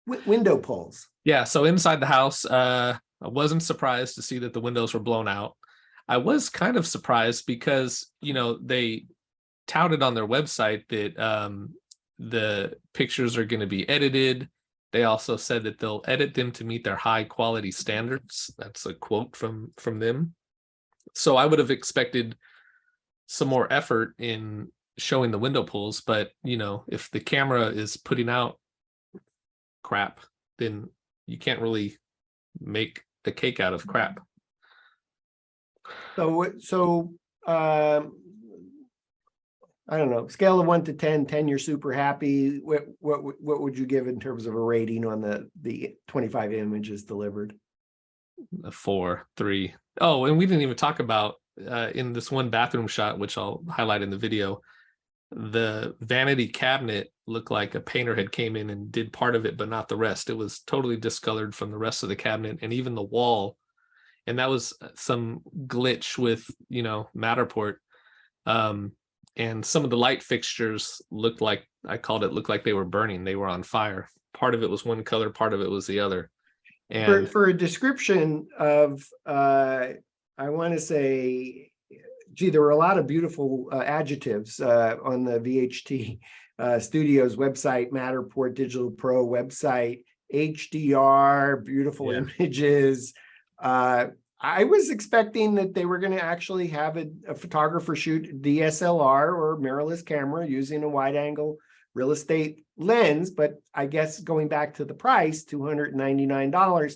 Window pulls. Yeah, so inside the house, I wasn't surprised to see that the windows were blown out. I was kind of surprised because, they touted on their website that the pictures are going to be edited. They also said that they'll edit them to meet their high quality standards. That's a quote from them. So I would have expected some more effort in showing the window pulls, but if the camera is putting out crap, then you can't really make a cake out of crap. So I don't know, scale of 1 to 10, 10 you're super happy. What would you give in terms of a rating on the 25 images delivered? A 4, 3. Oh, and we didn't even talk about in this one bathroom shot, which I'll highlight in the video, the vanity cabinet looked like a painter had came in and did part of it, but not the rest. It was totally discolored from the rest of the cabinet and even the wall. And that was some glitch with, Matterport. And some of the light fixtures looked like they were burning. They were on fire. Part of it was one color, part of it was the other. And for a description of, I want to say, gee, there were a lot of beautiful adjectives on the VHT Studios website, Matterport Digital Pro website, HDR, beautiful images. I was expecting that they were going to actually have a photographer shoot DSLR or mirrorless camera using a wide angle real estate lens, but I guess going back to the price, $299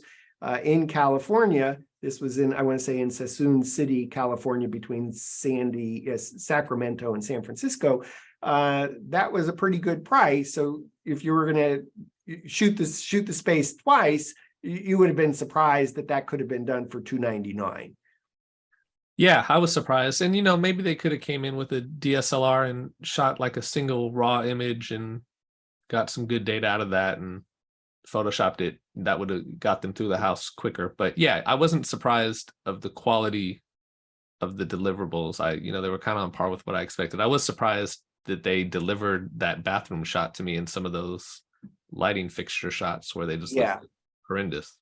in California. This was in, I want to say, in Sassoon City, California, between Sacramento and San Francisco. That was a pretty good price. So if you were going to shoot the space twice, you would have been surprised that could have been done for $299. Yeah, I was surprised. And, maybe they could have came in with a DSLR and shot like a single raw image and got some good data out of that and photoshopped it. That would have got them through the house quicker. But yeah, I wasn't surprised of the quality of the deliverables. They were kind of on par with what I expected. I was surprised that they delivered that bathroom shot to me and some of those lighting fixture shots where they just looked horrendous.